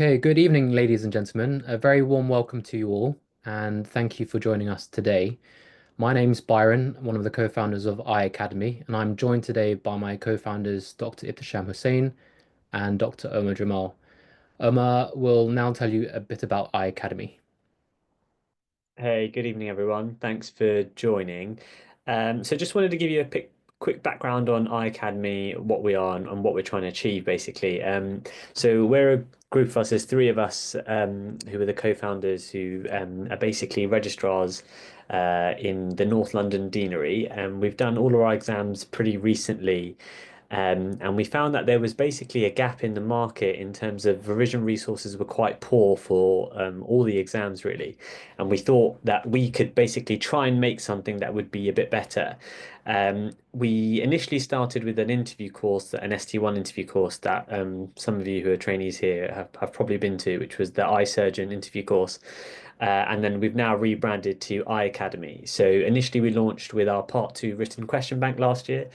Okay, good evening, ladies and gentlemen. A very warm welcome to you all, and thank you for joining us today. My name's Byron, one of the co-founders of Academy, and I'm joined today by my co-founders, Dr. Ihtisham Hussain and Dr. Omar Jamal. Omar will now tell you a bit about Academy. Hey, good evening, everyone. Thanks for joining. So just wanted to give you a quick background on iAcademy, what we are and what we're trying to achieve, basically. So we're a group of us, there's three of us who are the co-founders who are basically registrars in the North London Deanery. And we've done all of our exams pretty recently. And we found that there was basically a gap in the market in terms of revision resources were quite poor for all the exams, really. And we thought that we could basically try and make something that would be a bit better. We initially started with an interview course, an ST1 interview course that some of you who are trainees here have probably been to, which was the eye surgeon interview course. And then we've now rebranded to iAcademy. So initially we launched with our part two written question bank last year,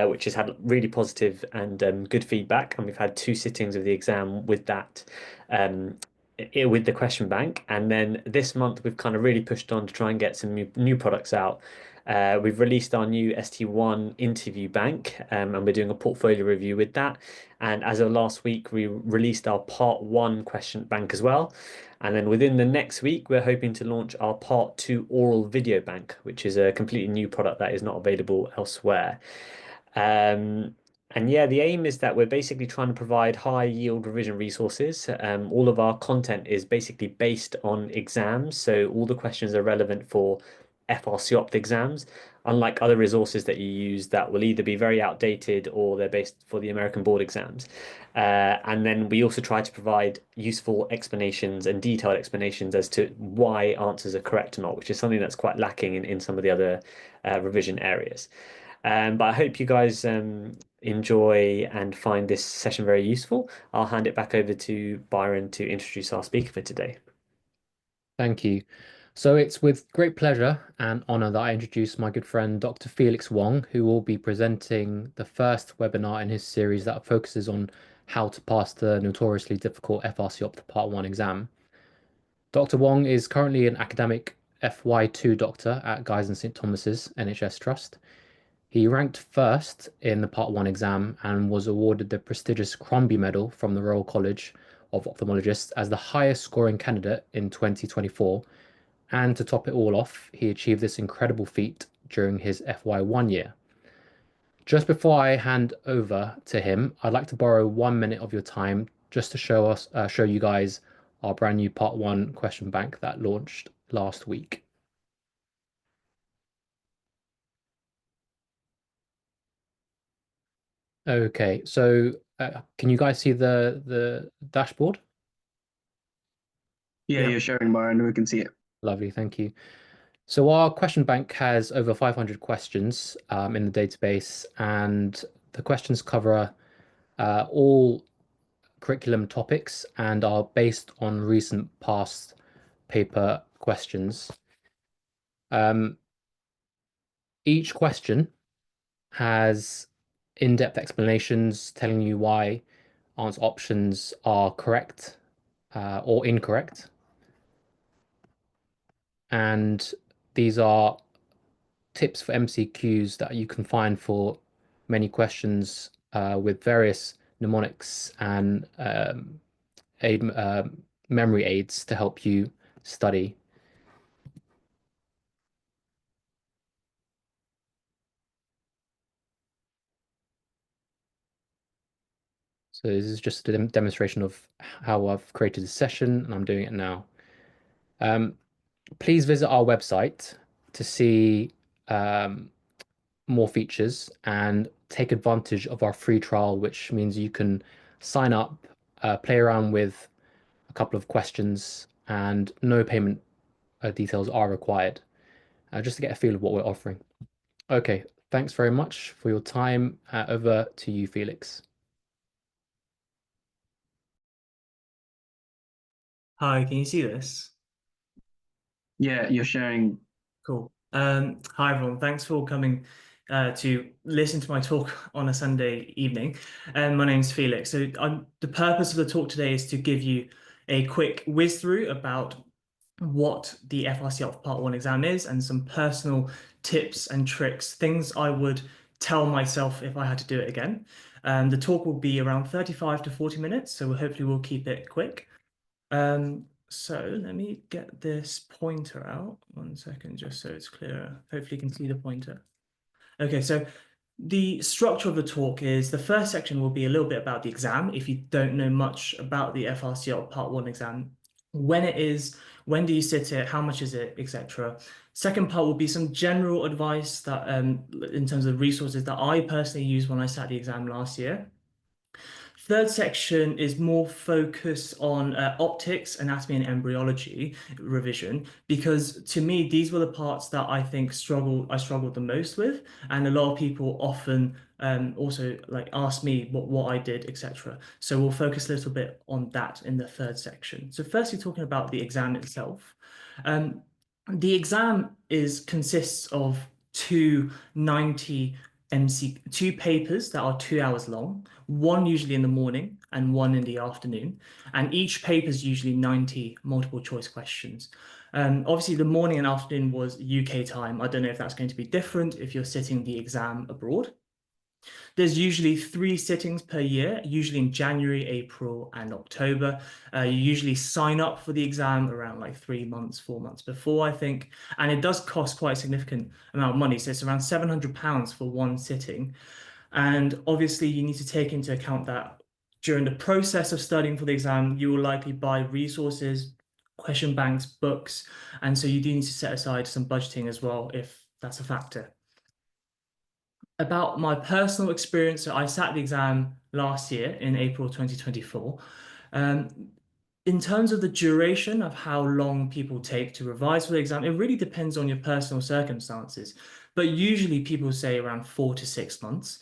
which has had really positive and good feedback. And we've had two sittings of the exam with that. With the question bank, and then this month we've kind of really pushed on to try and get some new products out. We've released our new ST1 interview bank, and we're doing a portfolio review with that. And as of last week, we released our part one question bank as well. And then within the next week, we're hoping to launch our part two oral video bank, which is a completely new product that is not available elsewhere. Um, and yeah, the aim is that we're basically trying to provide high yield revision resources. All of our content is basically based on exams, so all the questions are relevant for FRCOphth exams, unlike other resources that you use that will either be very outdated or they're based for the American board exams. And then we also try to provide useful explanations and detailed explanations as to why answers are correct or not, which is something that's quite lacking in some of the other revision areas. But I hope you guys enjoy and find this session very useful. I'll hand it back over to Byron to introduce our speaker for today. Thank you. So it's with great pleasure and honor that I introduce my good friend Dr. Felyx Wong, who will be presenting the first webinar in his series that focuses on how to pass the notoriously difficult FRCOPT Part 1 exam. Dr. Wong is currently an academic FY2 doctor at Guy's and St Thomas's NHS Trust. He ranked first in the Part 1 exam and was awarded the prestigious Crombie Medal from the Royal College of Ophthalmologists as the highest scoring candidate in 2024. And to top it all off, he achieved this incredible feat during his FY1 year. Just before I hand over to him, I'd like to borrow 1 minute of your time just to show you guys our brand new Part 1 question bank that launched last week. Okay, so can you guys see the dashboard? Yeah, Yeah. you're sharing, Byron. We can see it. Lovely, thank you. So our question bank has over 500 questions in the database, and the questions cover all curriculum topics and are based on recent past paper questions. Um, each question has in-depth explanations telling you why answer options are correct or incorrect. And these are tips for MCQs that you can find for many questions with various mnemonics and aid, memory aids to help you study. So this is just a demonstration of how I've created a session and I'm doing it now. Um, please visit our website to see um, more features and take advantage of our free trial, which means you can sign up, play around with a couple of questions, and no payment details are required, just to get a feel of what we're offering. Okay, thanks very much for your time. Over to you, Felix. Hi, can you see this? Yeah, you're sharing. Cool. Hi everyone. Thanks for coming to listen to my talk on a Sunday evening. My name's Felix. The purpose of the talk today is to give you a quick whiz through about what the FRCOphth Part 1 exam is and some personal tips and tricks, things I would tell myself if I had to do it again. The talk will be around 35 to 40 minutes, so hopefully we'll keep it quick. So let me get this pointer out. 1 second, just so it's clearer. Hopefully you can see the pointer. Okay, so the structure of the talk is the first section will be a little bit about the exam. If you don't know much about the FRCOphth Part 1 exam, when it is, when do you sit it, how much is it, etc. Second part will be some general advice that in terms of resources that I personally used when I sat the exam last year. Third section is more focused on optics, anatomy, and embryology revision, because to me, these were the parts that I think I struggled the most with. And a lot of people often also like ask me what I did, etc. So we'll focus a little bit on that in the third section. So firstly, talking about the exam itself. The exam consists of two papers that are 2 hours long, one usually in the morning and one in the afternoon. And each paper is usually 90 multiple choice questions. Obviously, the morning and afternoon was UK time. I don't know if that's going to be different if you're sitting the exam abroad. There's usually 3 sittings per year, usually in January, April, and October. You usually sign up for the exam around like 3 months, 4 months before, I think. And it does cost quite a significant amount of money. So it's around £700 for one sitting. And obviously, you need to take into account that during the process of studying for the exam, you will likely buy resources, question banks, books. And so you do need to set aside some budgeting as well if that's a factor. About my personal experience, so I sat the exam last year in April 2024. In terms of the duration of how long people take to revise for the exam, it really depends on your personal circumstances. But usually people say around 4 to 6 months.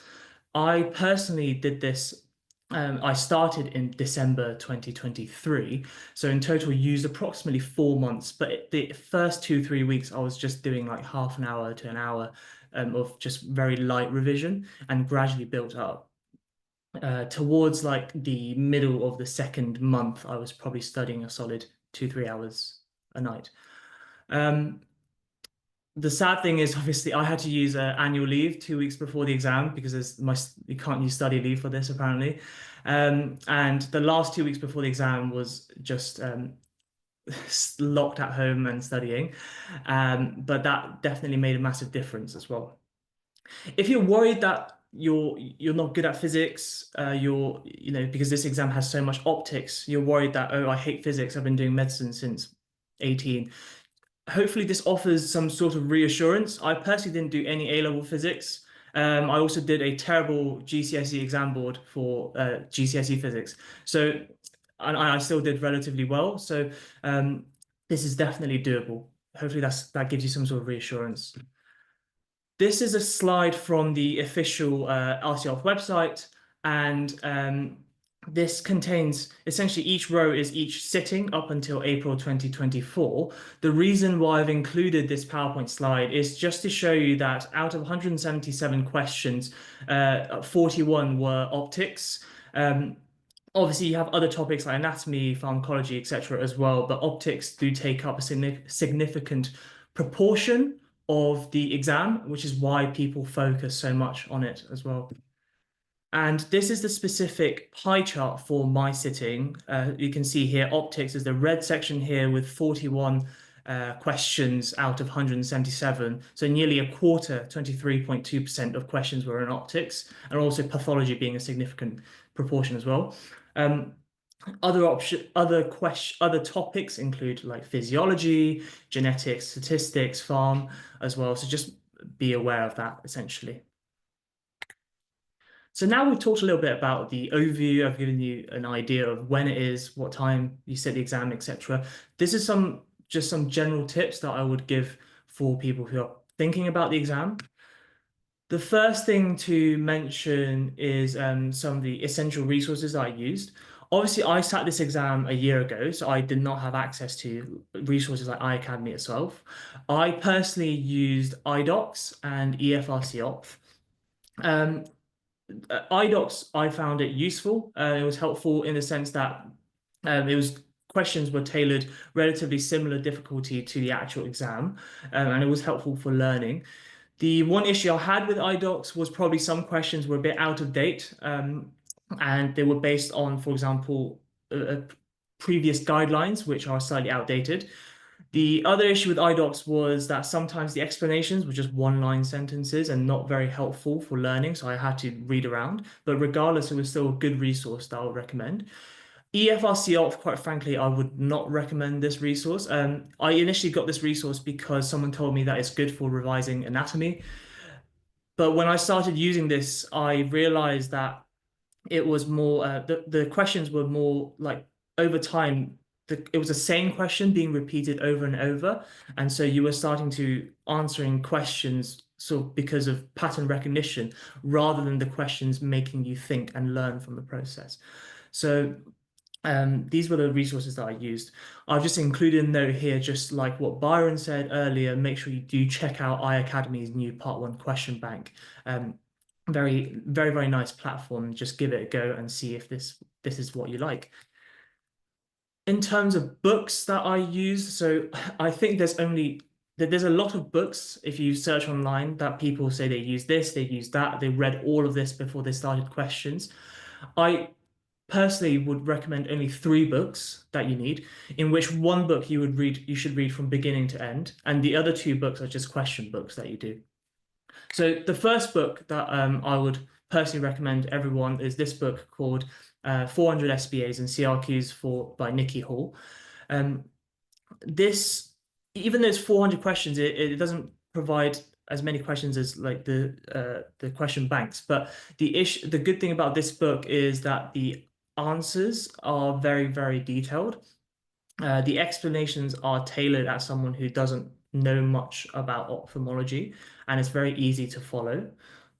I personally did this. I started in December 2023. So in total, used approximately 4 months. But the first 2, 3 weeks, I was just doing like half an hour to an hour of just very light revision and gradually built up. Towards like the middle of the second month, I was probably studying a solid 2, 3 hours a night. The sad thing is, obviously, I had to use annual leave 2 weeks before the exam because you can't use study leave for this apparently. And the last 2 weeks before the exam was just locked at home and studying. But that definitely made a massive difference as well. If you're worried that you're not good at physics, because this exam has so much optics, you're worried that, oh, I hate physics, I've been doing medicine since 18. Hopefully this offers some sort of reassurance. I personally didn't do any A-level physics. I also did a terrible GCSE exam board for GCSE physics. So and I still did relatively well. So this is definitely doable. Hopefully that gives you some sort of reassurance. This is a slide from the official RCOphth website, and this contains essentially each row is each sitting up until April 2024. The reason why I've included this PowerPoint slide is just to show you that out of 177 questions, 41 were optics. Obviously, you have other topics like anatomy, pharmacology, etc. as well, but optics do take up a significant proportion of the exam, which is why people focus so much on it as well. And this is the specific pie chart for my sitting. You can see here, optics is the red section here with 41 questions out of 177. So nearly a quarter, 23.2% of questions were in optics, and also pathology being a significant proportion as well. Other topics include like physiology, genetics, statistics, pharm as well. So just be aware of that essentially. So now we've talked a little bit about the overview. I've given you an idea of when it is, what time you sit the exam, etc. This is just some general tips that I would give for people who are thinking about the exam. The first thing to mention is some of the essential resources that I used. Obviously, I sat this exam a year ago, so I did not have access to resources like iAcademy itself. I personally used iDocs and EFRCOphth. iDocs, I found it useful. It was helpful in the sense that it was questions were tailored relatively similar difficulty to the actual exam, and it was helpful for learning. The one issue I had with iDocs was probably some questions were a bit out of date, and they were based on, for example, previous guidelines, which are slightly outdated. The other issue with iDocs was that sometimes the explanations were just one-line sentences and not very helpful for learning, so I had to read around. But regardless, it was still a good resource that I would recommend. FRCOphth, quite frankly, I would not recommend this resource. I initially got this resource because someone told me that it's good for revising anatomy. But when I started using this, I realized that it was more, the questions were more like over time, it was the same question being repeated over and over. And so you were starting to answering questions sort of because of pattern recognition rather than the questions making you think and learn from the process. So these were the resources that I used. I've just included a note here, just like what Byron said earlier, make sure you do check out iAcademy's new Part 1 question bank. Very, very, very nice platform. Just give it a go and see if this is what you like. In terms of books that I use, so I think there's a lot of books, if you search online, that people say they use this, they use that, they read all of this before they started questions. I personally would recommend only 3 books that you need, in which one book you should read from beginning to end, and the other 2 books are just question books that you do. So the first book that I would personally recommend everyone is this book called 400 SBAs and CRQs by Nikki Hall. This, even though it's 400 questions, it doesn't provide as many questions as like the question banks. But the good thing about this book is that the answers are very, very detailed. The explanations are tailored at someone who doesn't know much about ophthalmology, and it's very easy to follow.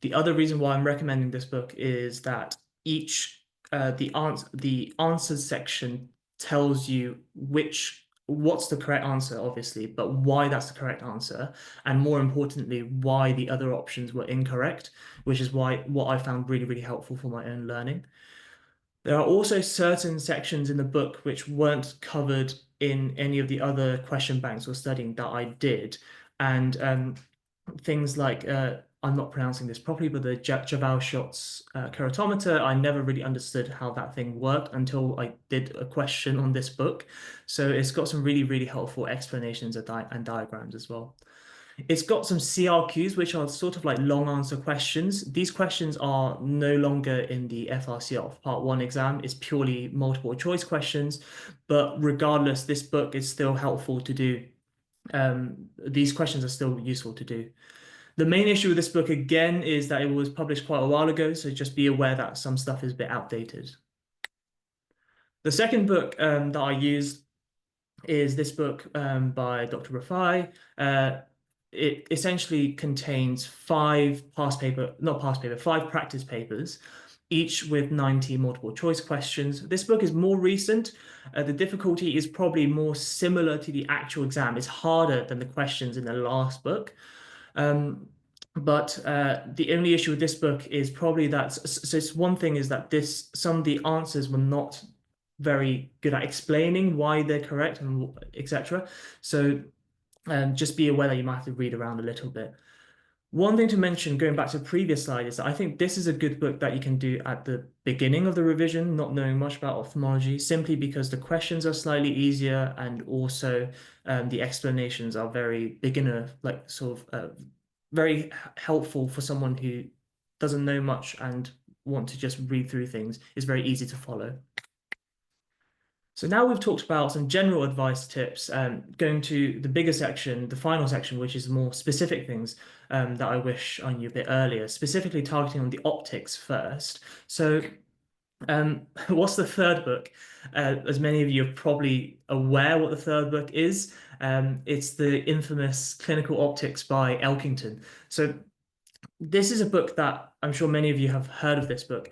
The other reason why I'm recommending this book is that the answers section tells you what's the correct answer, obviously, but why that's the correct answer, and more importantly, why the other options were incorrect, which is what I found really, really helpful for my own learning. There are also certain sections in the book which weren't covered in any of the other question banks or studying that I did. And things like, I'm not pronouncing this properly, but the Javal-Schotz keratometer, I never really understood how that thing worked until I did a question on this book. So it's got some really, really helpful explanations and diagrams as well. It's got some CRQs, which are sort of like long answer questions. These questions are no longer in the FRCOphth Part 1 exam. It's purely multiple choice questions. But regardless, this book is still helpful to do. These questions are still useful to do. The main issue with this book, again, is that it was published quite a while ago. So just be aware that some stuff is a bit outdated. The second book that I used is this book by Dr. Rafai. It essentially contains 5 practice papers, each with 90 multiple choice questions. This book is more recent. The difficulty is probably more similar to the actual exam. It's harder than the questions in the last book. But the only issue with this book is probably that, so it's one thing is that some of the answers were not very good at explaining why they're correct and etc. So just be aware that you might have to read around a little bit. One thing to mention, going back to the previous slide, is that I think this is a good book that you can do at the beginning of the revision, not knowing much about ophthalmology, simply because the questions are slightly easier and also the explanations are very beginner, like sort of very helpful for someone who doesn't know much and want to just read through things. It's very easy to follow. So now we've talked about some general advice tips, going to the bigger section, the final section, which is more specific things that I wish I knew a bit earlier, specifically targeting on the optics first. So what's the third book? As many of you are probably aware what the third book is. It's the infamous Clinical Optics by Elkington. So this is a book that I'm sure many of you have heard of this book.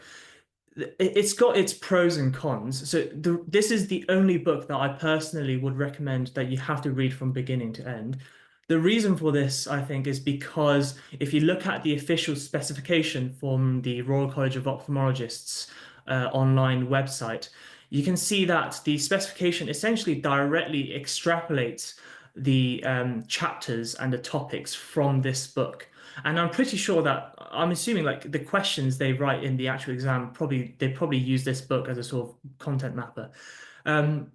It's got its pros and cons. So this is the only book that I personally would recommend that you have to read from beginning to end. The reason for this, I think, is because if you look at the official specification from the Royal College of Ophthalmologists online website, you can see that the specification essentially directly extrapolates the chapters and the topics from this book. And I'm pretty sure that I'm assuming like the questions they write in the actual exam they probably use this book as a sort of content mapper. Um,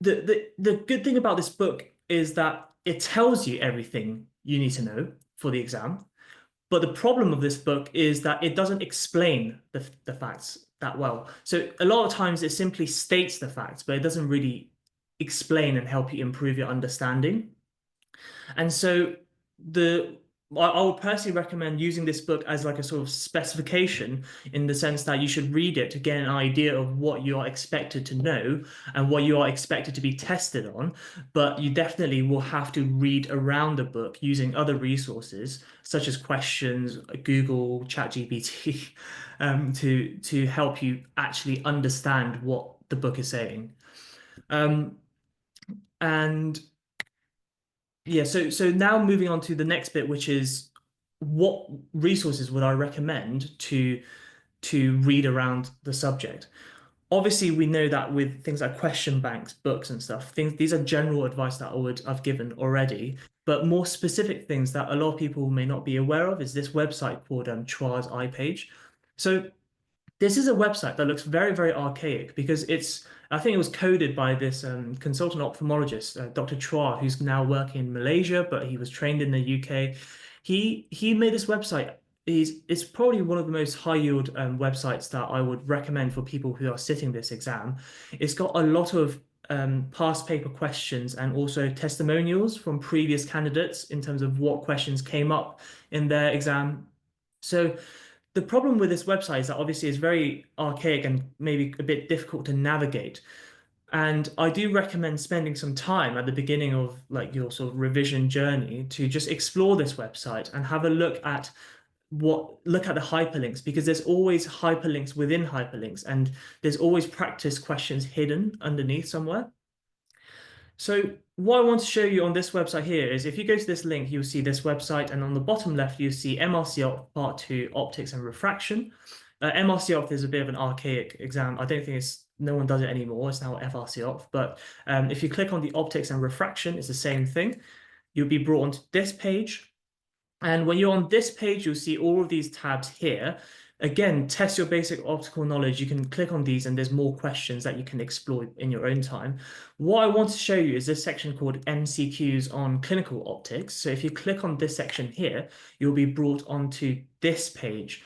the good thing about this book is that it tells you everything you need to know for the exam. But the problem of this book is that it doesn't explain the facts that well. So a lot of times it simply states the facts, but it doesn't really explain and help you improve your understanding. And so the I would personally recommend using this book as like a sort of specification in the sense that you should read it to get an idea of what you are expected to know and what you are expected to be tested on. But you definitely will have to read around the book using other resources such as questions, Google, ChatGPT, to help you actually understand what the book is saying. And yeah, so now moving on to the next bit, which is what resources would I recommend to read around the subject? Obviously, we know that with things like question banks, books and stuff, these are general advice that I've given already. But more specific things that a lot of people may not be aware of is this website called Chwa's iPage. So this is a website that looks very, very archaic because I think it was coded by this consultant ophthalmologist, Dr. Chua, who's now working in Malaysia, but he was trained in the UK. He made this website. It's probably one of the most high yield websites that I would recommend for people who are sitting this exam. It's got a lot of past paper questions and also testimonials from previous candidates in terms of what questions came up in their exam. So the problem with this website is that obviously it's very archaic and maybe a bit difficult to navigate. And I do recommend spending some time at the beginning of like your sort of revision journey to just explore this website and have a look at the hyperlinks, because there's always hyperlinks within hyperlinks and there's always practice questions hidden underneath somewhere. So what I want to show you on this website here is if you go to this link, you'll see this website, and on the bottom left, you'll see MRCOPT Part 2 Optics and Refraction. MRCOPT is a bit of an archaic exam. I don't think no one does it anymore. It's now FRCOphth. But if you click on the optics and refraction, it's the same thing. You'll be brought onto this page. And when you're on this page, you'll see all of these tabs here. Again, test your basic optical knowledge. You can click on these and there's more questions that you can explore in your own time. What I want to show you is this section called MCQs on clinical optics. So if you click on this section here, you'll be brought onto this page.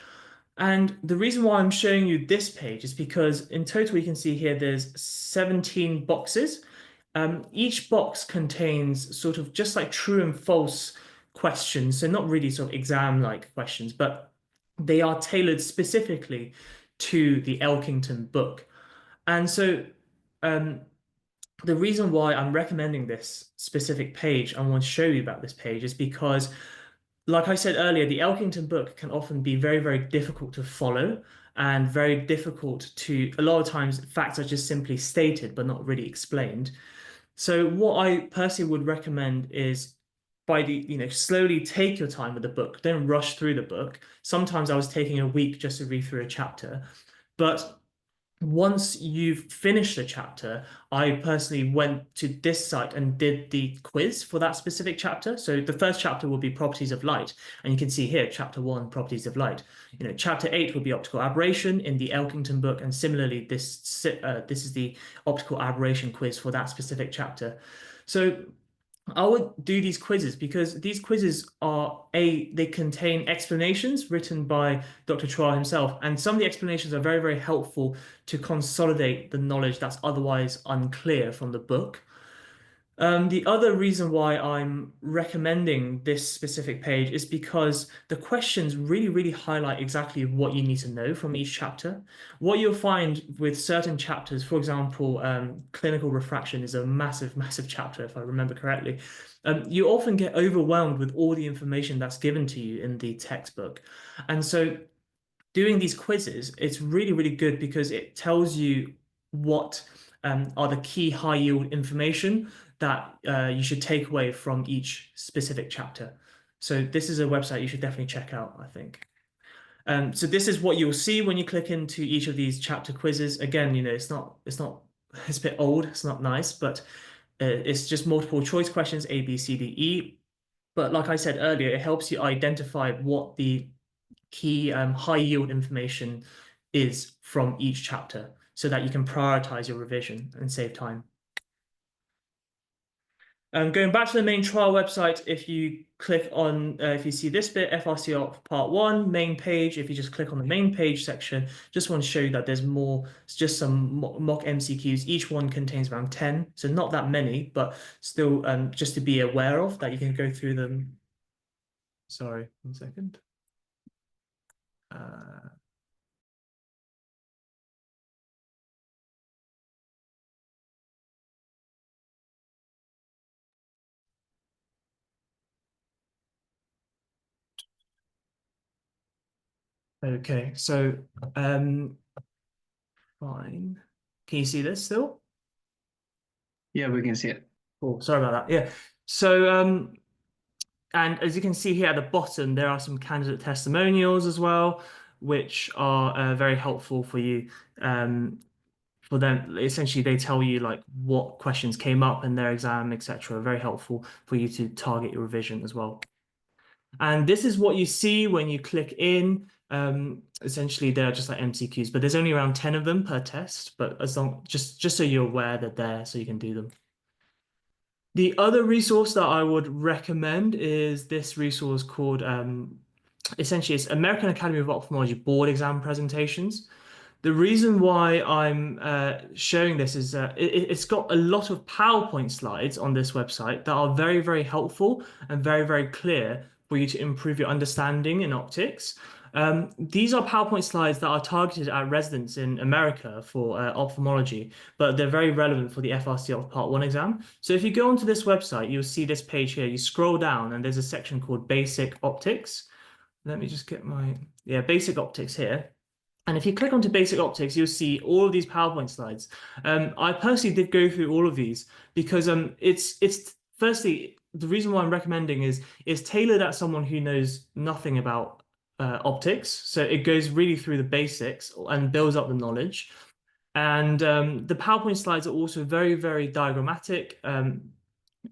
And the reason why I'm showing you this page is because in total, you can see here there's 17 boxes. Each box contains sort of just like true and false questions. So not really sort of exam-like questions, but they are tailored specifically to the Elkington book. And so the reason why I'm recommending this specific page, I want to show you about this page, is because, like I said earlier, the Elkington book can often be very, very difficult to follow and very difficult a lot of times facts are just simply stated but not really explained. So what I personally would recommend is slowly take your time with the book. Don't rush through the book. Sometimes I was taking a week just to read through a chapter. But once you've finished a chapter, I personally went to this site and did the quiz for that specific chapter. So the first chapter will be properties of light. And you can see here, chapter 1, properties of light. Chapter 8 will be optical aberration in the Elkington book. And similarly, this is the optical aberration quiz for that specific chapter. So I would do these quizzes because these quizzes they contain explanations written by Dr. Chua himself, and some of the explanations are very, very helpful to consolidate the knowledge that's otherwise unclear from the book. The other reason why I'm recommending this specific page is because the questions really, really highlight exactly what you need to know from each chapter. What you'll find with certain chapters, for example, clinical refraction is a massive, massive chapter, if I remember correctly. You often get overwhelmed with all the information that's given to you in the textbook. And so doing these quizzes, it's really, really good because it tells you what are the key high yield information that you should take away from each specific chapter. So this is a website you should definitely check out, I think. So this is what you'll see when you click into each of these chapter quizzes. Again, it's a bit old, it's not nice, but it's just multiple choice questions, A, B, C, D, E. But like I said earlier, it helps you identify what the key high yield information is from each chapter so that you can prioritize your revision and save time. Going back to the main trial website, if you click on, if you see this bit, FRCOphth Part 1, main page, if you just click on the main page section, just want to show you that there's more, it's just some mock MCQs. Each one contains around 10, so not that many, but still just to be aware of that you can go through them. Sorry, 1 second. Okay, so fine. Can you see this still? Yeah, we can see it. Cool. Sorry about that. Yeah. So and as you can see here at the bottom, there are some candidate testimonials as well, which are very helpful for you. For them, essentially, they tell you like what questions came up in their exam, etc. Very helpful for you to target your revision as well. And this is what you see when you click in. Essentially, they're just like MCQs, but there's only around 10 of them per test. But just so you're aware that they're there, so you can do them. The other resource that I would recommend is this resource called essentially it's American Academy of Ophthalmology board exam presentations. The reason why I'm showing this is it's got a lot of PowerPoint slides on this website that are very, very helpful and very, very clear for you to improve your understanding in optics. These are PowerPoint slides that are targeted at residents in America for ophthalmology, but they're very relevant for the FRCOphth Part 1 exam. So if you go onto this website, you'll see this page here. You scroll down and there's a section called Basic Optics. Let me just get Basic Optics here. And if you click onto Basic Optics, you'll see all of these PowerPoint slides. I personally did go through all of these because it's firstly, the reason why I'm recommending is it's tailored at someone who knows nothing about optics. So it goes really through the basics and builds up the knowledge. And the PowerPoint slides are also very, very diagrammatic.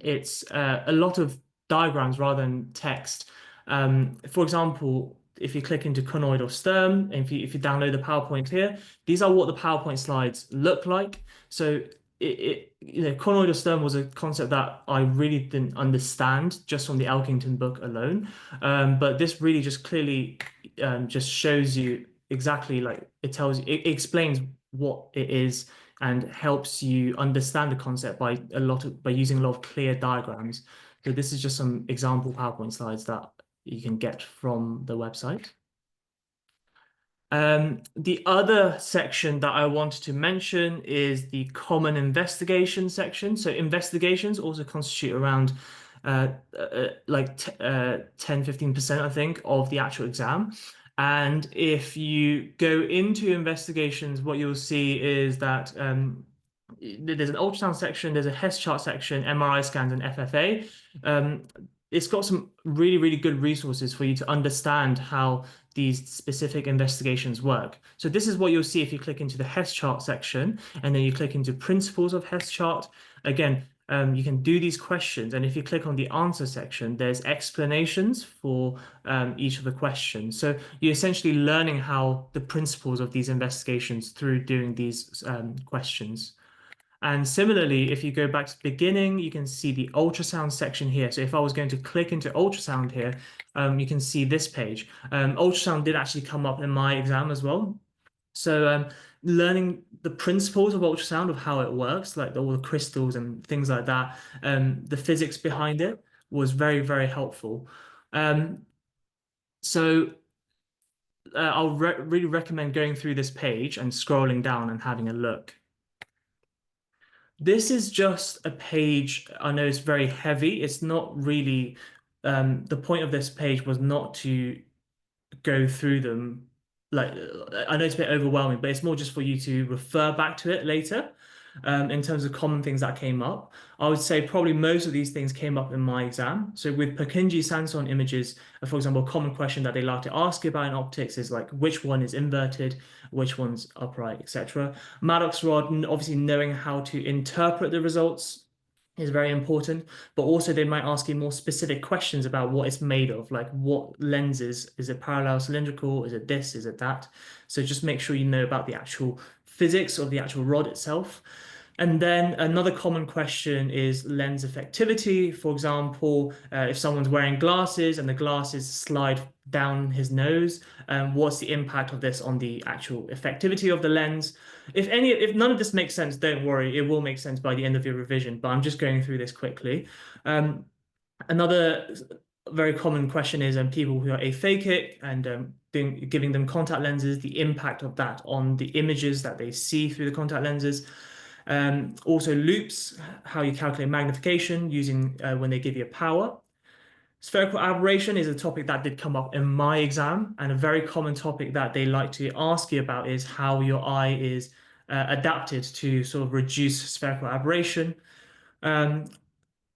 It's a lot of diagrams rather than text. For example, if you click into conoid or sternum, and if you download the PowerPoint here, these are what the PowerPoint slides look like. So conoid or sternum was a concept that I really didn't understand just from the Elkington book alone. But this really just clearly just shows you exactly like it explains what it is and helps you understand the concept by using a lot of clear diagrams. So this is just some example PowerPoint slides that you can get from the website. The other section that I wanted to mention is the common investigation section. So investigations also constitute around 10-15%, I think, of the actual exam. And if you go into investigations, what you'll see is that there's an ultrasound section, there's a Hess chart section, MRI scans, and FFA. It's got some really, really good resources for you to understand how these specific investigations work. So this is what you'll see if you click into the Hess chart section, and then you click into principles of Hess chart. Again, you can do these questions, and if you click on the answer section, there's explanations for each of the questions. So you're essentially learning how the principles of these investigations through doing these questions. And similarly, if you go back to the beginning, you can see the ultrasound section here. So if I was going to click into ultrasound here, you can see this page. Ultrasound did actually come up in my exam as well. So learning the principles of ultrasound, of how it works, like all the crystals and things like that, the physics behind it was very, very helpful. So I'll really recommend going through this page and scrolling down and having a look. This is just a page, I know it's very heavy. It's not really, the point of this page was not to go through them. Like, I know it's a bit overwhelming, but it's more just for you to refer back to it later. in terms of common things that came up. I would say probably most of these things came up in my exam. So with Purkinje Sanson images, for example, a common question that they like to ask you about in optics is like which one is inverted, which one's upright, etc. Maddox rod, obviously knowing how to interpret the results is very important, but also they might ask you more specific questions about what it's made of, like what lenses, is it parallel cylindrical, is it this, is it that? So just make sure you know about the actual physics of the actual rod itself. And then another common question is lens effectivity. For example, if someone's wearing glasses and the glasses slide down his nose, what's the impact of this on the actual effectivity of the lens? If none of this makes sense, don't worry, it will make sense by the end of your revision, but I'm just going through this quickly. Another very common question is people who are aphakic and giving them contact lenses, the impact of that on the images that they see through the contact lenses. Also loops, how you calculate magnification using when they give you a power. Spherical aberration is a topic that did come up in my exam, and a very common topic that they like to ask you about is how your eye is adapted to sort of reduce spherical aberration.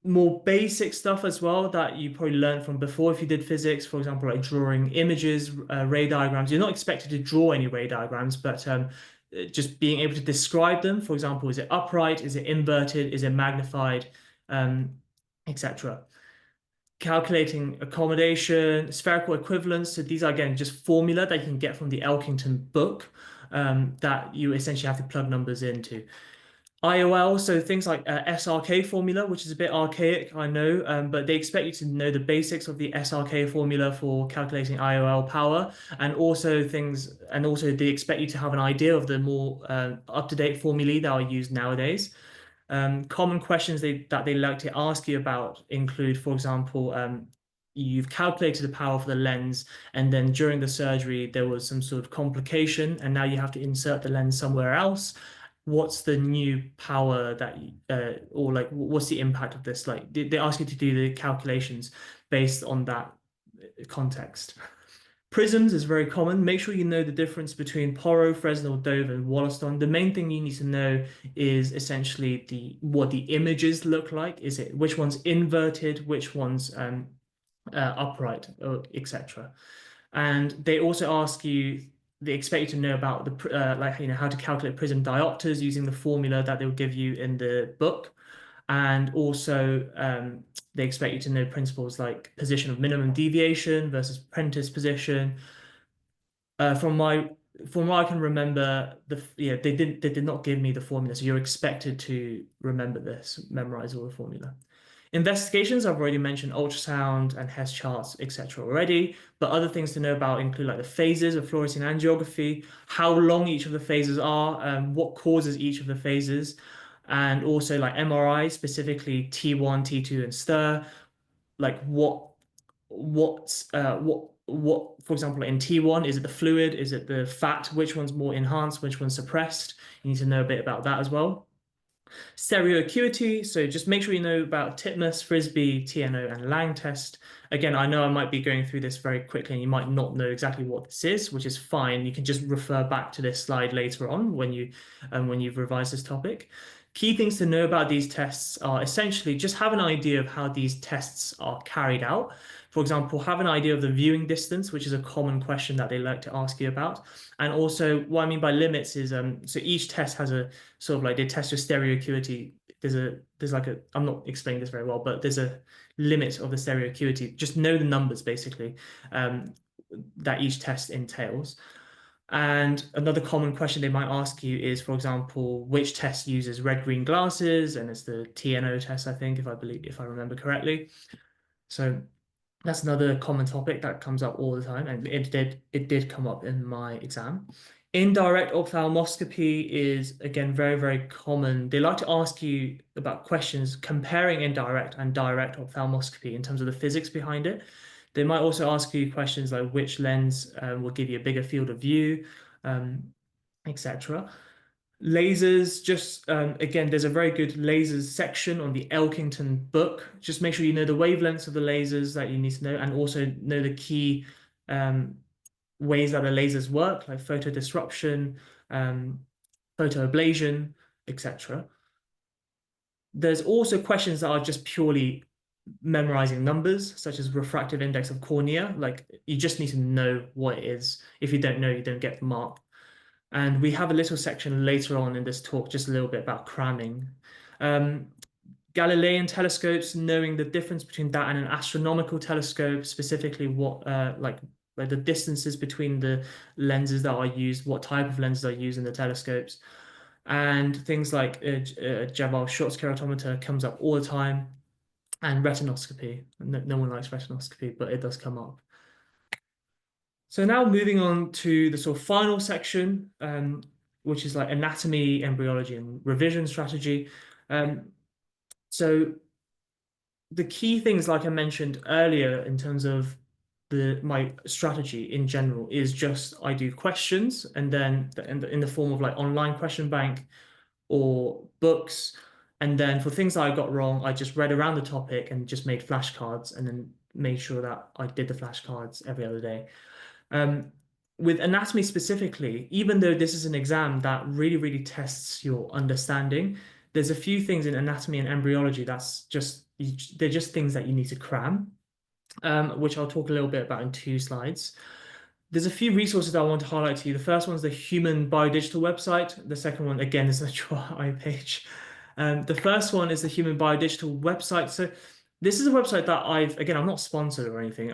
More basic stuff as well that you probably learned from before if you did physics, for example, like drawing images, ray diagrams. You're not expected to draw any ray diagrams, but just being able to describe them. For example, is it upright? Is it inverted? Is it magnified? Etc. Calculating accommodation, spherical equivalence. So these are, again, just formula that you can get from the Elkington book that you essentially have to plug numbers into. IOL, so things like SRK formula, which is a bit archaic, I know, but they expect you to know the basics of the SRK formula for calculating IOL power, and also they expect you to have an idea of the more up-to-date formulae that are used nowadays. Common questions that they like to ask you about include, for example, you've calculated the power for the lens, and then during the surgery there was some sort of complication, and now you have to insert the lens somewhere else. What's the new power that, or like, what's the impact of this? Like, they ask you to do the calculations based on that context. Prisms is very common. Make sure you know the difference between Porro, Fresnel, Dove, and Wollaston. The main thing you need to know is essentially what the images look like. Is it which one's inverted, which one's upright, etc. And they also ask you, they expect you to know about the how to calculate prism diopters using the formula that they'll give you in the book. And also they expect you to know principles like position of minimum deviation versus Prentice position. From what I can remember, they did not give me the formula, so you're expected to remember this, memorize all the formula. Investigations, I've already mentioned ultrasound and Hess charts, etc. already, but other things to know about include like the phases of fluorescein angiography, how long each of the phases are, what causes each of the phases, and also like MRI, specifically T1, T2, and STIR, like for example, in T1, is it the fluid, is it the fat, which one's more enhanced, which one's suppressed? You need to know a bit about that as well. Stereo acuity, so just make sure you know about Titmus, Frisbee, TNO, and Lang test. Again, I know I might be going through this very quickly and you might not know exactly what this is, which is fine. You can just refer back to this slide later on when you've revised this topic. Key things to know about these tests are essentially just have an idea of how these tests are carried out. For example, have an idea of the viewing distance, which is a common question that they like to ask you about. And also what I mean by limits is, so each test has a sort of like, they test your stereo acuity. There's like I'm not explaining this very well, but there's a limit of the stereo acuity. Just know the numbers basically that each test entails. And another common question they might ask you is, for example, which test uses red-green glasses? And it's the TNO test, I think, if I remember correctly. So that's another common topic that comes up all the time, and it did come up in my exam. Indirect ophthalmoscopy is, again, very, very common. They like to ask you about questions comparing indirect and direct ophthalmoscopy in terms of the physics behind it. They might also ask you questions like which lens will give you a bigger field of view, etc. Lasers, just again, there's a very good lasers section on the Elkington book. Just make sure you know the wavelengths of the lasers that you need to know, and also know the key ways that the lasers work, like photodisruption, photoablation, etc. There's also questions that are just purely memorizing numbers, such as refractive index of cornea. Like you just need to know what it is. If you don't know, you don't get the mark. And we have a little section later on in this talk, just a little bit about cramming. Galilean telescopes, knowing the difference between that and an astronomical telescope, specifically what like the distances between the lenses that are used, what type of lenses are used in the telescopes, and things like Jabal-Schwartz keratometer comes up all the time, and retinoscopy. No one likes retinoscopy, but it does come up. So now moving on to the sort of final section, which is like anatomy, embryology, and revision strategy. So the key things, like I mentioned earlier, in terms of my strategy in general, is just I do questions, and then in the form of like online question bank or books. And then for things that I got wrong, I just read around the topic and just made flashcards, and then made sure that I did the flashcards every other day. With anatomy specifically, even though this is an exam that really, really tests your understanding, there's a few things in anatomy and embryology that's just, they're just things that you need to cram, which I'll talk a little bit about in 2 slides. There's a few resources that I want to highlight to you. The first one's the Human Biodigital website. The second one, again, is the TRI page. The first one is the Human Biodigital website. So this is a website that I'm not sponsored or anything.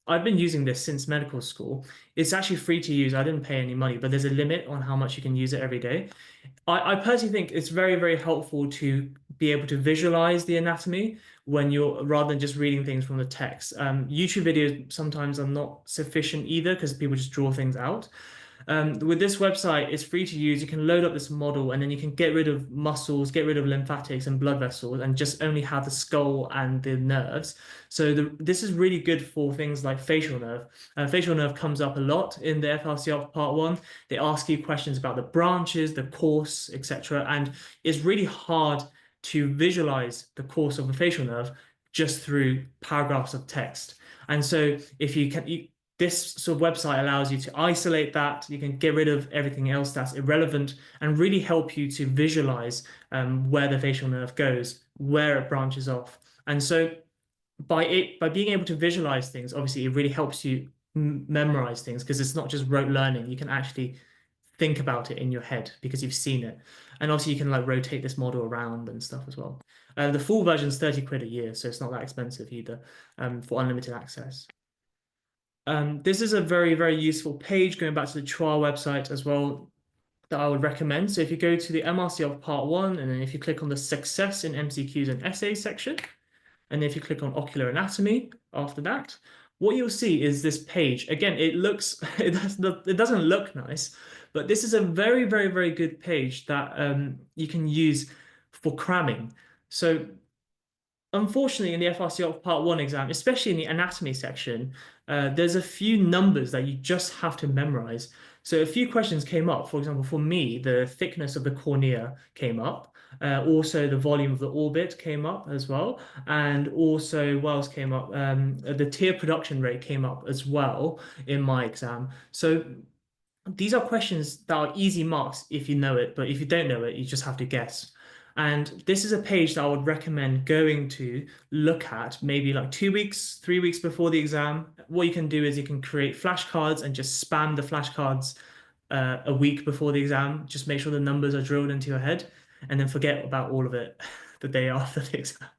I've been using this since medical school. It's actually free to use. I didn't pay any money, but there's a limit on how much you can use it every day. I personally think it's very, very helpful to be able to visualize the anatomy when you're rather than just reading things from the text. YouTube videos sometimes are not sufficient either because people just draw things out. With this website, it's free to use. You can load up this model and then you can get rid of muscles, get rid of lymphatics and blood vessels, and just only have the skull and the nerves. So this is really good for things like facial nerve. Facial nerve comes up a lot in the FRCOphth Part 1. They ask you questions about the branches, the course, etc. And it's really hard to visualize the course of a facial nerve just through paragraphs of text. And so if you can, this sort of website allows you to isolate that. You can get rid of everything else that's irrelevant and really help you to visualize where the facial nerve goes, where it branches off. And so by being able to visualize things, obviously it really helps you memorize things because it's not just rote learning. You can actually think about it in your head because you've seen it. And obviously you can like rotate this model around and stuff as well. The full version is 30 quid a year, so it's not that expensive either for unlimited access. This is a very, very useful page going back to the TRI website as well that I would recommend. So if you go to the MRC of Part 1, and then if you click on the Success in MCQs and Essays section, and if you click on Ocular Anatomy after that, what you'll see is this page. Again, it doesn't look nice, but this is a very, very, very good page that you can use for cramming. So unfortunately, in the FRCOphth Part 1 exam, especially in the anatomy section, there's a few numbers that you just have to memorize. So a few questions came up. For example, for me, the thickness of the cornea came up. Also, the volume of the orbit came up as well. And also, what else came up? The tear production rate came up as well in my exam. So these are questions that are easy marks if you know it, but if you don't know it, you just have to guess. And this is a page that I would recommend going to look at maybe like 2 weeks, 3 weeks before the exam. What you can do is you can create flashcards and just spam the flashcards a week before the exam. Just make sure the numbers are drilled into your head and then forget about all of it the day after the exam.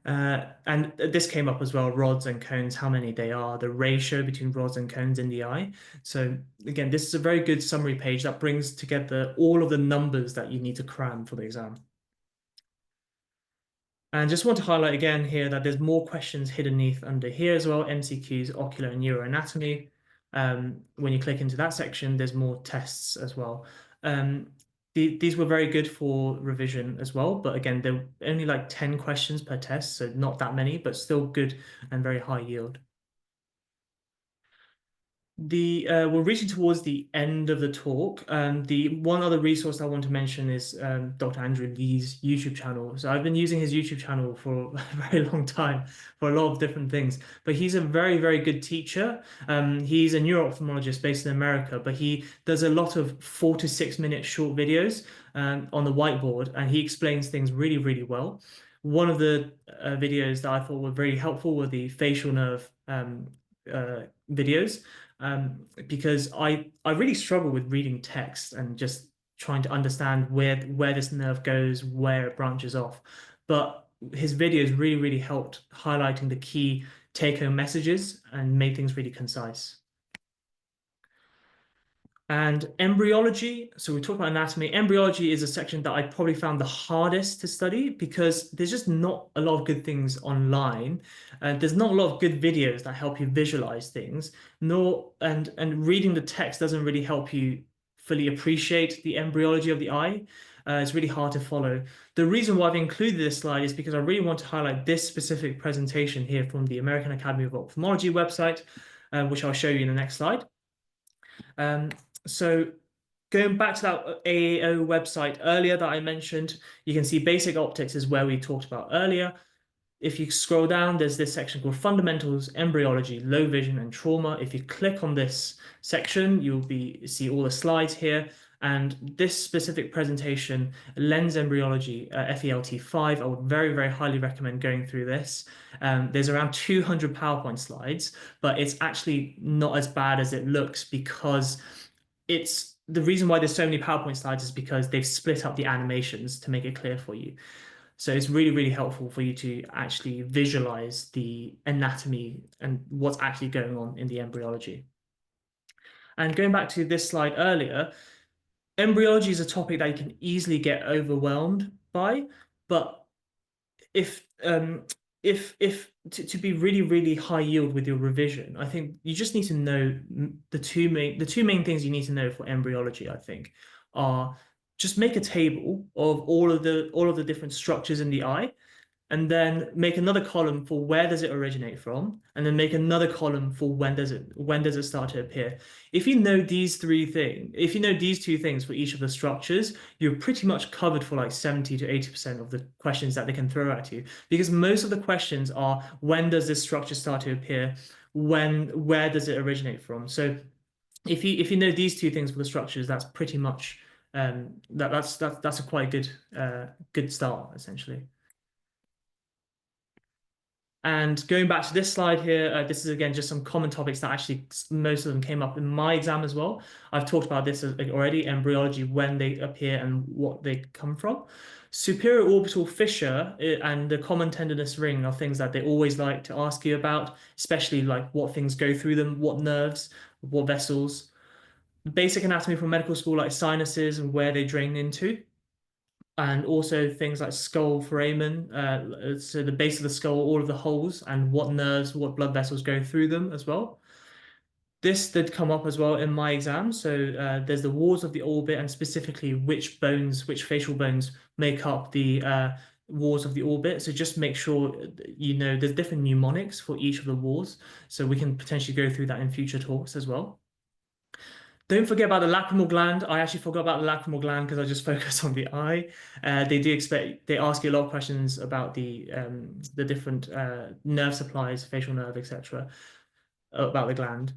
And this came up as well, rods and cones, how many they are, the ratio between rods and cones in the eye. So again, this is a very good summary page that brings together all of the numbers that you need to cram for the exam. And just want to highlight again here that there's more questions hidden under here as well, MCQs, ocular and neuroanatomy. When you click into that section, there's more tests as well. These were very good for revision as well, but again, they're only like 10 questions per test, so not that many, but still good and very high yield. We're reaching towards the end of the talk. The one other resource I want to mention is Dr. Andrew Lee's YouTube channel. So I've been using his YouTube channel for a very long time for a lot of different things. But he's a very, very good teacher. He's a neuro-ophthalmologist based in America, but he does a lot of 4 to 6 minute short videos on the whiteboard, and he explains things really, really well. One of the videos that I thought were very helpful were the facial nerve videos, because I really struggle with reading text and just trying to understand where this nerve goes, where it branches off. But his videos really, really helped highlighting the key take-home messages and made things really concise. And embryology, so we talked about anatomy. Embryology is a section that I probably found the hardest to study because there's just not a lot of good things online. There's not a lot of good videos that help you visualize things, and reading the text doesn't really help you fully appreciate the embryology of the eye. It's really hard to follow. The reason why I've included this slide is because I really want to highlight this specific presentation here from the American Academy of Ophthalmology website, which I'll show you in the next slide. So going back to that AAO website earlier that I mentioned, you can see basic optics is where we talked about earlier. If you scroll down, there's this section called Fundamentals, Embryology, Low Vision, and Trauma. If you click on this section, you'll see all the slides here. And this specific presentation, Lens Embryology, FELT5, I would very, very highly recommend going through this. There's around 200 PowerPoint slides, but it's actually not as bad as it looks because the reason why there's so many PowerPoint slides is because they've split up the animations to make it clear for you. So it's really, really helpful for you to actually visualize the anatomy and what's actually going on in the embryology. And going back to this slide earlier, embryology is a topic that you can easily get overwhelmed by, but to be really, really high yield with your revision, I think you just need to know the two main things you need to know for embryology, I think, are just make a table of all of the different structures in the eye, and then make another column for where does it originate from, and then make another column for when does it start to appear. If you know these two things for each of the structures, you're pretty much covered for like 70 to 80% of the questions that they can throw at you, because most of the questions are when does this structure start to appear, where does it originate from. So if you know these two things for the structures, that's pretty much that's a quite good start essentially. And going back to this slide here, this is again just some common topics that actually most of them came up in my exam as well. I've talked about this already, embryology, when they appear and what they come from. Superior orbital fissure and the common tendinous ring are things that they always like to ask you about, especially like what things go through them, what nerves, what vessels. Basic anatomy from medical school, like sinuses and where they drain into. And also things like skull foramen, so the base of the skull, all of the holes, and what nerves, what blood vessels go through them as well. This did come up as well in my exam. So there's the walls of the orbit, and specifically which facial bones make up the walls of the orbit. So just make sure you know there's different mnemonics for each of the walls. So we can potentially go through that in future talks as well. Don't forget about the lacrimal gland. I actually forgot about the lacrimal gland because I just focused on the eye. They ask you a lot of questions about the different nerve supplies, facial nerve, etc., about the gland.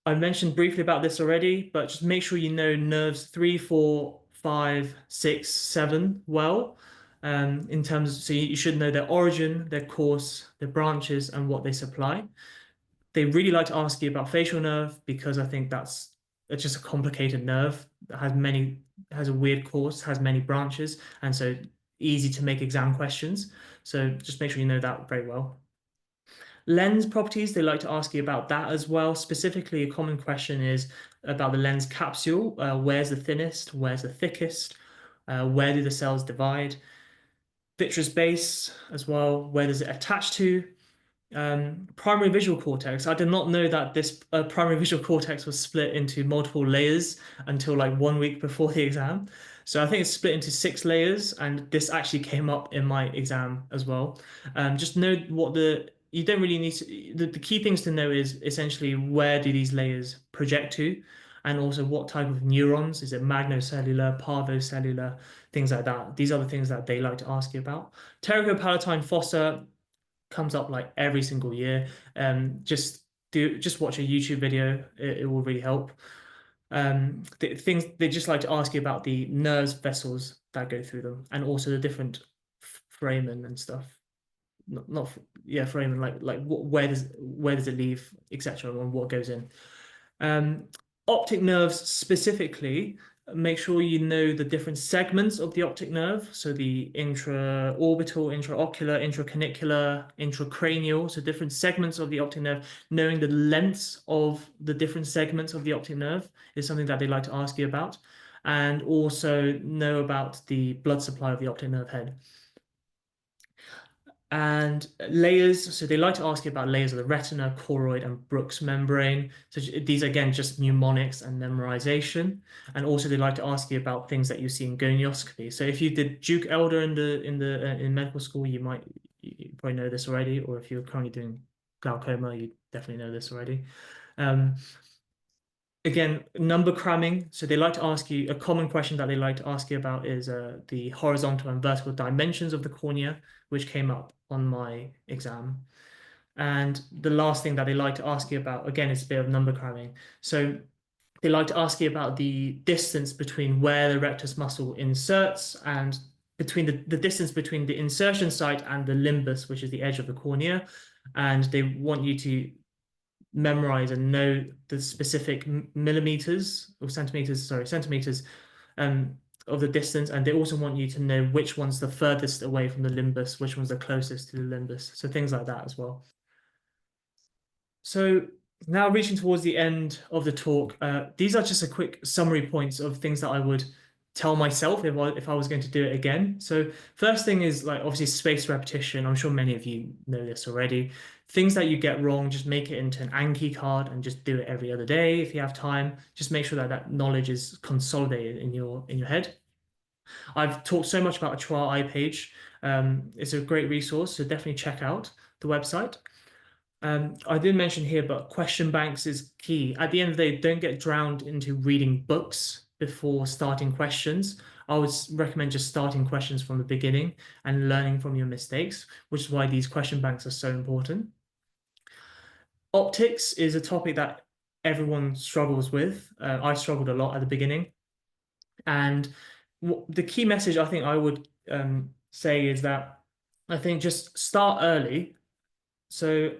I mentioned briefly about this already, but just make sure you know nerves 3, 4, 5, 6, 7 well. So you should know their origin, their course, their branches, and what they supply. They really like to ask you about facial nerve because I think it's just a complicated nerve that has a weird course, has many branches, and so easy to make exam questions. So just make sure you know that very well. Lens properties, they like to ask you about that as well. Specifically, a common question is about the lens capsule. Where's the thinnest? Where's the thickest? Where do the cells divide? Vitreous base as well. Where does it attach to? Primary visual cortex. I did not know that this primary visual cortex was split into multiple layers until like 1 week before the exam. So I think it's split into 6 layers, and this actually came up in my exam as well. Just know what the you don't really need to, the key things to know is essentially where do these layers project to, and also what type of neurons, is it magnocellular, parvocellular, things like that. These are the things that they like to ask you about. Pterygopalatine fossa comes up like every single year. Just watch a YouTube video. It will really help. Things they just like to ask you about the nerves vessels that go through them, and also the different foramen and stuff. Not yeah, foramen, where does it leave, etc., and what goes in. Optic nerves specifically, make sure you know the different segments of the optic nerve. So the intraorbital, intraocular, intracanicular, intracranial. So different segments of the optic nerve. Knowing the lengths of the different segments of the optic nerve is something that they like to ask you about. And also know about the blood supply of the optic nerve head. And layers, so they like to ask you about layers of the retina, choroid, and Brooks membrane. So these, again, just mnemonics and memorization. And also they like to ask you about things that you see in gonioscopy. So if you did Duke Elder in medical school, you probably know this already. Or if you're currently doing glaucoma, you definitely know this already. Again, number cramming. So they like to ask you, a common question that they like to ask you about is the horizontal and vertical dimensions of the cornea, which came up on my exam. And the last thing that they like to ask you about, again, is a bit of number cramming. So they like to ask you about the distance between where the rectus muscle inserts and between the distance between the insertion site and the limbus, which is the edge of the cornea. And they want you to memorize and know the specific millimeters or centimeters, of the distance. And they also want you to know which one's the furthest away from the limbus, which one's the closest to the limbus. So things like that as well. So now reaching towards the end of the talk, these are just a quick summary points of things that I would tell myself if I was going to do it again. So first thing is, like, obviously spaced repetition. I'm sure many of you know this already. Things that you get wrong, just make it into an Anki card and just do it every other day if you have time. Just make sure that that knowledge is consolidated in your head. I've talked so much about a trial eye page. It's a great resource, so definitely check out the website. I did mention here, but question banks is key. At the end of the day, don't get drowned into reading books before starting questions. I would recommend just starting questions from the beginning and learning from your mistakes, which is why these question banks are so important. Optics is a topic that everyone struggles with. I struggled a lot at the beginning. And the key message I think I would say is that I think just start early. So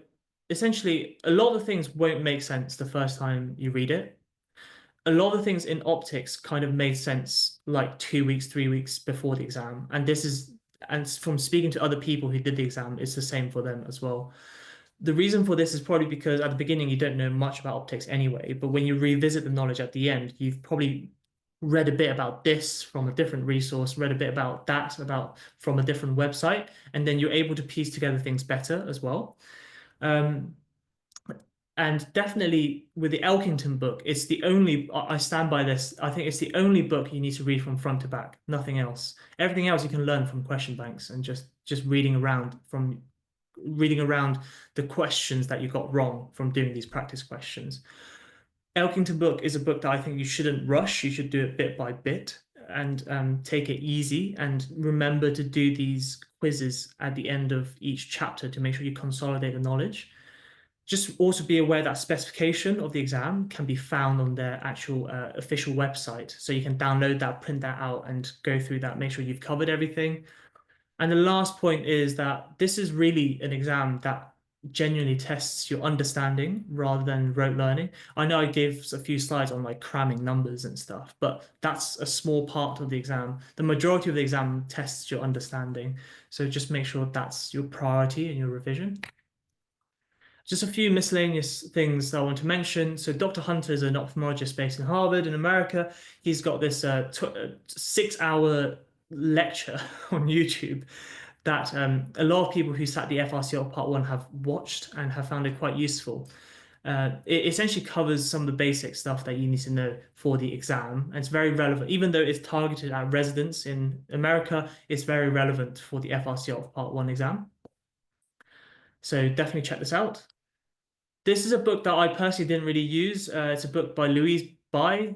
essentially, a lot of the things won't make sense the first time you read it. A lot of the things in optics kind of made sense like 2 weeks, 3 weeks before the exam. And from speaking to other people who did the exam, it's the same for them as well. The reason for this is probably because at the beginning you don't know much about optics anyway, but when you revisit the knowledge at the end, you've probably read a bit about this from a different resource, read a bit about that from a different website, and then you're able to piece together things better as well. And definitely with the Elkington book, it's the only, I stand by this, I think it's the only book you need to read from front to back, nothing else. Everything else you can learn from question banks and just reading around the questions that you got wrong from doing these practice questions. Elkington book is a book that I think you shouldn't rush. You should do it bit by bit and take it easy, and remember to do these quizzes at the end of each chapter to make sure you consolidate the knowledge. Just also be aware that specification of the exam can be found on their actual official website. So you can download that, print that out, and go through that, make sure you've covered everything. And the last point is that this is really an exam that genuinely tests your understanding rather than rote learning. I know I gave a few slides on like cramming numbers and stuff, but that's a small part of the exam. The majority of the exam tests your understanding. So just make sure that's your priority in your revision. Just a few miscellaneous things I want to mention. So Dr. Hunter is an ophthalmologist based in Harvard in America. He's got this 6-hour lecture on YouTube that a lot of people who sat the FRCOphth Part 1 have watched and have found it quite useful. It essentially covers some of the basic stuff that you need to know for the exam. And it's very relevant. Even though it's targeted at residents in America, it's very relevant for the FRCOphth Part 1 exam. So definitely check this out. This is a book that I personally didn't really use. It's a book by Louise By,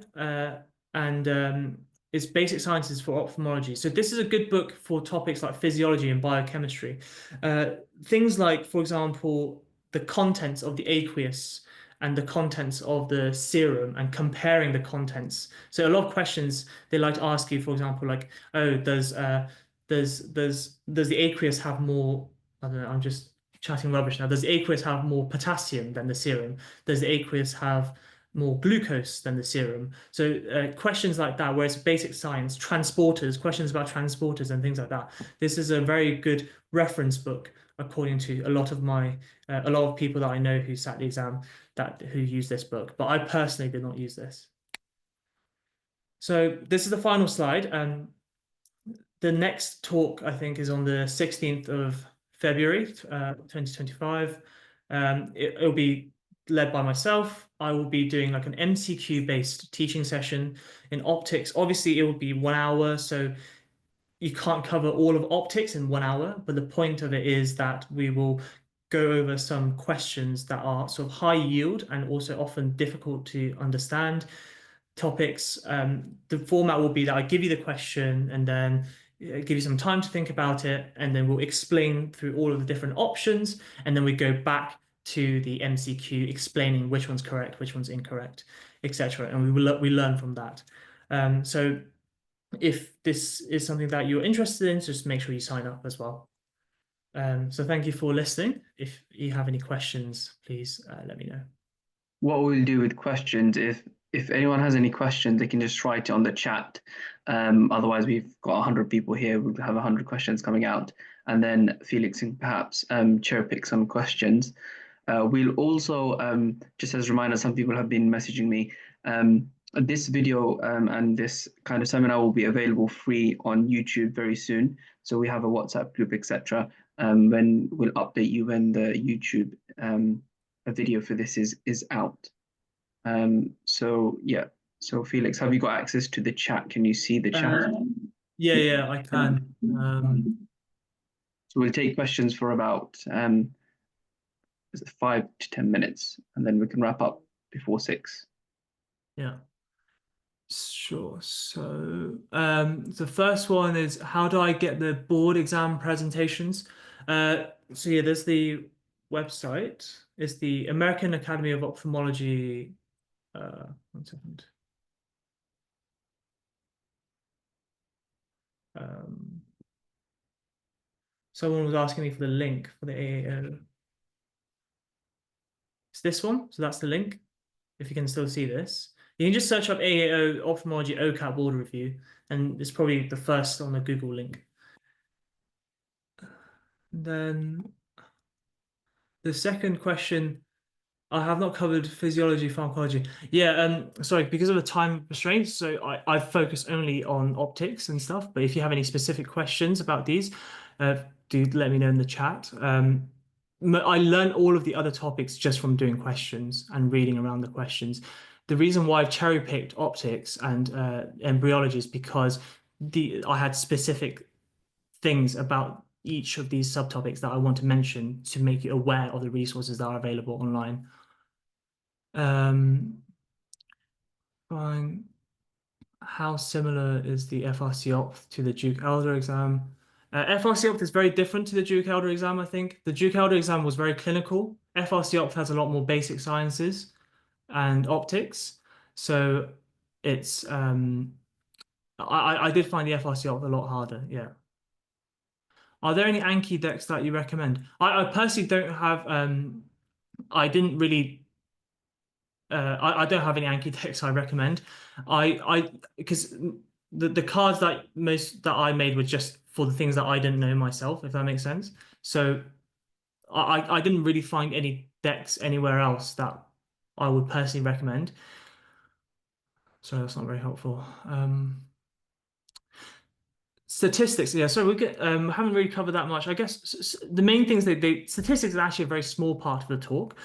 and it's Basic Sciences for Ophthalmology. So this is a good book for topics like physiology and biochemistry. Things like, for example, the contents of the aqueous and the contents of the serum and comparing the contents. So a lot of questions they like to ask you, for example, like, oh, does the aqueous have more? I don't know. I'm just chatting rubbish now. Does the aqueous have more potassium than the serum? Does the aqueous have more glucose than the serum? So questions like that, where it's basic science, transporters, questions about transporters and things like that. This is a very good reference book, according to a lot of people that I know who sat the exam who use this book. But I personally did not use this. So this is the final slide. The next talk, I think, is on the 16th of February, 2025. It'll be led by myself. I will be doing like an MCQ-based teaching session in optics. Obviously, it will be 1 hour, so you can't cover all of optics in 1 hour, but the point of it is that we will go over some questions that are sort of high yield and also often difficult to understand topics. The format will be that I give you the question and then give you some time to think about it, and then we'll explain through all of the different options, and then we go back to the MCQ explaining which one's correct, which one's incorrect, etc. And we learn from that. So if this is something that you're interested in, just make sure you sign up as well. So thank you for listening. If you have any questions, please let me know. What we'll do with questions, if anyone has any questions, they can just write it on the chat. Otherwise, we've got 100 people here. We'll have 100 questions coming out, and then Felix can perhaps cherry pick some questions. We'll also, just as a reminder, some people have been messaging me. This video and this kind of seminar will be available free on YouTube very soon. So we have a WhatsApp group, etc. When we'll update you when the YouTube a video for this is out. So yeah. So Felix, have you got access to the chat? Can you see the chat? Yeah, I can. So we'll take questions for about 5 to 10 minutes, and then we can wrap up before 6. Yeah. Sure. So the first one is, how do I get the board exam presentations? So yeah, there's the website. It's the American Academy of Ophthalmology. 1 second. Someone was asking me for the link for the AAO. It's this one. So that's the link. If you can still see this, you can just search up AAO Ophthalmology OCAT board review, and it's probably the first on the Google link. Then the second question, I have not covered physiology, pharmacology. Yeah, sorry, because of the time restraints, so I focus only on optics and stuff. But if you have any specific questions about these, do let me know in the chat. I learned all of the other topics just from doing questions and reading around the questions. The reason why I've cherry-picked optics and embryology is because I had specific things about each of these subtopics that I want to mention to make you aware of the resources that are available online. Fine. How similar is the FRCOphth to the Duke Elder exam? FRCOphth is very different to the Duke Elder exam, I think. The Duke Elder exam was very clinical. FRCOphth has a lot more basic sciences and optics. So it's I did find the FRCOphth a lot harder, yeah. Are there any Anki decks that you recommend? I personally don't have I didn't really I don't have any Anki decks I recommend. Because the cards that I made were just for the things that I didn't know myself, if that makes sense. So I didn't really find any decks anywhere else that I would personally recommend. Sorry, that's not very helpful. Statistics, yeah. So we haven't really covered that much. I guess the main things statistics is actually a very small part of the talk.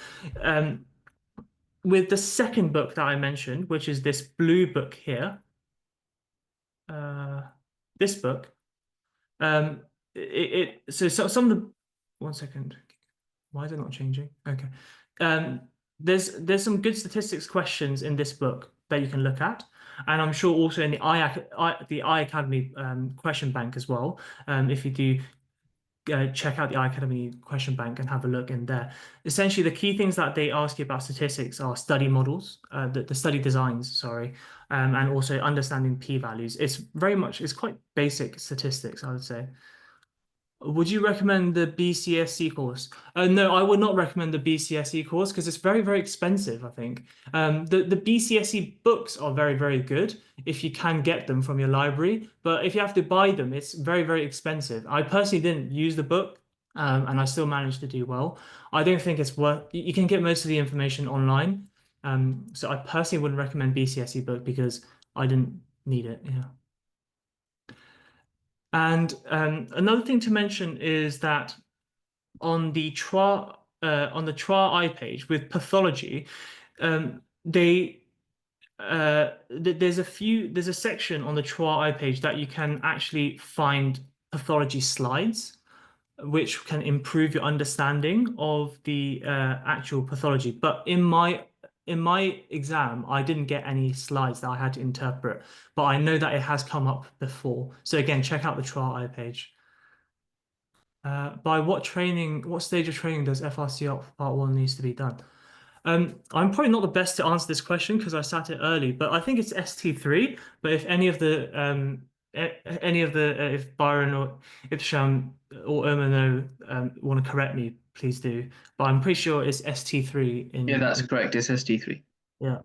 With the second book that I mentioned, which is this blue book here, this book, so some of the 1 second. Why is it not changing? Okay. Um, there's some good statistics questions in this book that you can look at, and I'm sure also in the the Eye Academy question bank as well. If you do check out the Eye Academy question bank and have a look in there. Essentially, the key things that they ask you about statistics are study models, the study designs, sorry, and also understanding p-values. It's quite basic statistics, I would say. Would you recommend the BCSC course? No, I would not recommend the BCSE course because it's very, very expensive, I think. The BCSE books are very, very good if you can get them from your library, but if you have to buy them, it's very, very expensive. I personally didn't use the book, and I still managed to do well. I don't think it's worth, you can get most of the information online. So I personally wouldn't recommend BCSE book because I didn't need it, yeah. And another thing to mention is that on the TRA eye page with pathology, they there's a section on the TRA eye page that you can actually find pathology slides, which can improve your understanding of the actual pathology. But in my exam, I didn't get any slides that I had to interpret, but I know that it has come up before. So again, check out the TRA eye page. By what stage of training does FRCOphth Part 1 needs to be done? I'm probably not the best to answer this question because I sat it early, but I think it's ST3. But if any of the if Byron or Ibsham or Irma know want to correct me, please do. But I'm pretty sure it's ST3 Yeah, that's correct. It's ST3. yeah.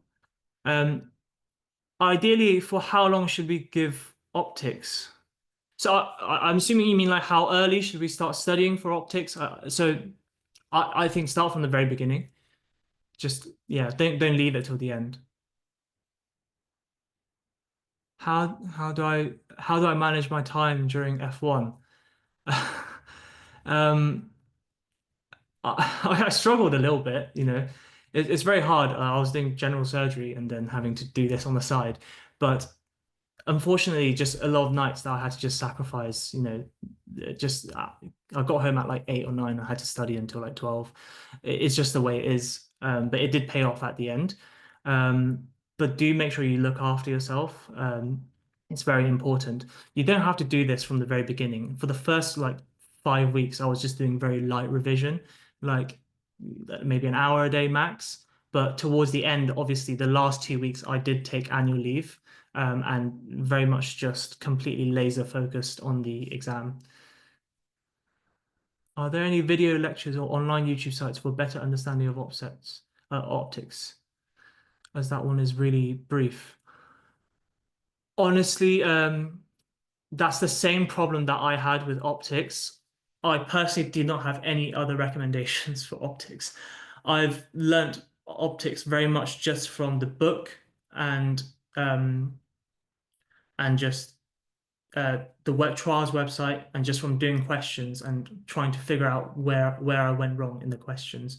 Ideally, for how long should we give optics? So I'm assuming you mean like how early should we start studying for optics? So I think start from the very beginning. Just yeah, don't leave it till the end. How do I manage my time during F1? Um, I struggled a little bit, you know. It's very hard. I was doing general surgery and then having to do this on the side, but unfortunately, just a lot of nights that I had to just sacrifice, you know, just I got home at like 8 or 9. I had to study until like 12. It's just the way it is. But it did pay off at the end. But do make sure you look after yourself. It's very important. You don't have to do this from the very beginning. For the first like 5 weeks, I was just doing very light revision, like maybe an hour a day max. But towards the end, obviously, the last 2 weeks, I did take annual leave and very much just completely laser focused on the exam. Are there any video lectures or online YouTube sites for better understanding of optics? As that one is really brief. Honestly, that's the same problem that I had with optics. I personally do not have any other recommendations for optics. I've learnt optics very much just from the book and um, just the trials website and just from doing questions and trying to figure out where I went wrong in the questions.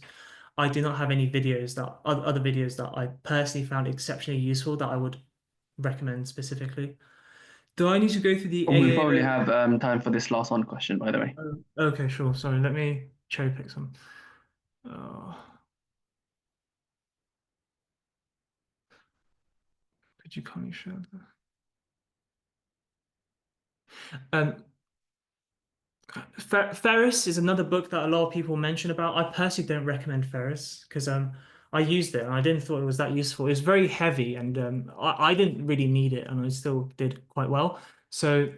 I do not have any videos that other videos that I personally found exceptionally useful that I would recommend specifically. Do I need to go through the We'll probably AAO? have time for this last one question, by the way. Okay, sure. Sorry, let me cherry pick some. Could you kindly show that? Ferris is another book that a lot of people mention about. I personally don't recommend Ferris because I used it and I didn't thought it was that useful. It was very heavy and I didn't really need it and I still did quite well. So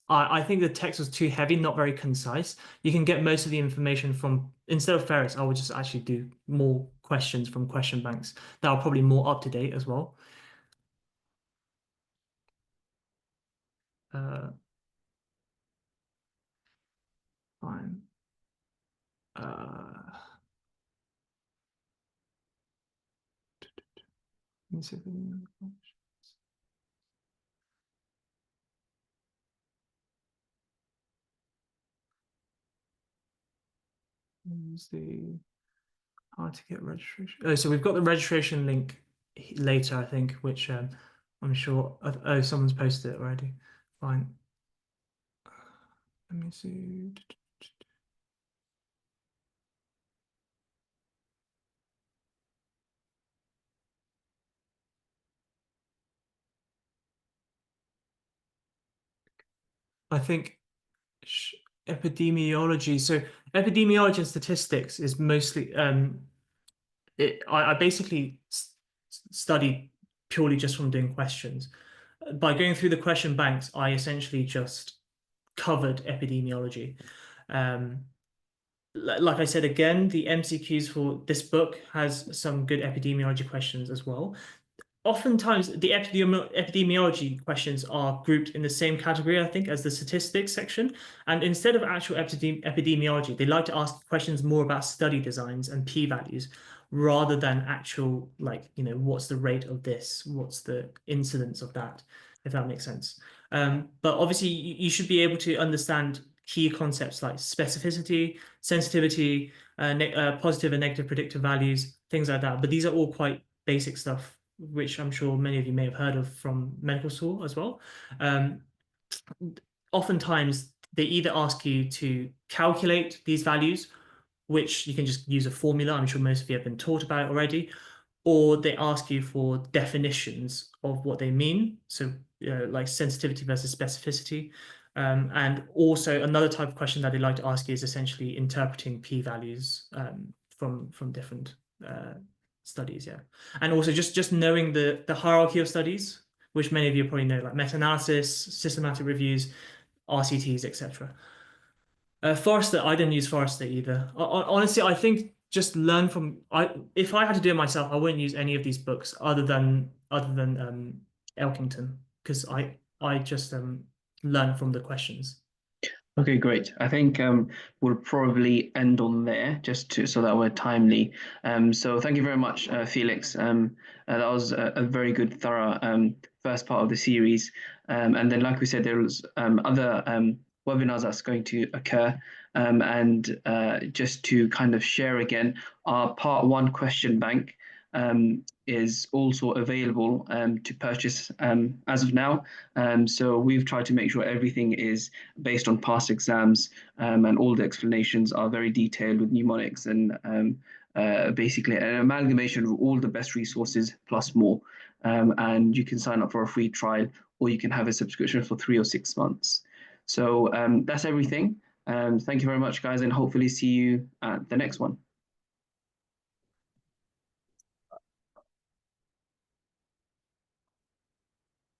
I think the text was too heavy, not very concise. You can get most of the information from, instead of Ferris, I would just actually do more questions from question banks that are probably more up to date as well. Uh, fine. Uh, let me see if there's any other questions. Where's the how to get registration? Oh, so we've got the registration link later, I think, which I'm sure. Oh, someone's posted it already. Fine. Let me see. I think epidemiology. So epidemiology and statistics is mostly I basically studied purely just from doing questions. By going through the question banks, I essentially just covered epidemiology. Um, like I said again, the MCQs for this book has some good epidemiology questions as well. Oftentimes, the epidemiology questions are grouped in the same category, I think, as the statistics section. And instead of actual epidemiology, they like to ask questions more about study designs and p-values rather than actual, like, what's the rate of this? What's the incidence of that? If that makes sense. But obviously, you should be able to understand key concepts like specificity, sensitivity, positive and negative predictive values, things like that. But these are all quite basic stuff which I'm sure many of you may have heard of from medical school as well. Um, Oftentimes, they either ask you to calculate these values, which you can just use a formula. I'm sure most of you have been taught about it already, or they ask you for definitions of what they mean. So, like sensitivity versus specificity. And also another type of question that they like to ask you is essentially interpreting p-values from different studies, yeah. And also just knowing the hierarchy of studies, which many of you probably know, like meta-analysis, systematic reviews, RCTs, etc. Forrester, I didn't use Forrester either. Honestly, I think just learn from if I had to do it myself, I wouldn't use any of these books other than Elkington, because I just learn from the questions. Okay, great. I think we'll probably end on there just to so that we're timely. So thank you very much, Felix. That was a very good, thorough first part of the series. And then, like we said, there was other webinars that's going to occur. And just to kind of share again, our part one question bank is also available to purchase as of now. So we've tried to make sure everything is based on past exams, and all the explanations are very detailed with mnemonics and basically an amalgamation of all the best resources plus more. And you can sign up for a free trial, or you can have a subscription for 3 or 6 months. So that's everything. Thank you very much, guys, and hopefully see you at the next one.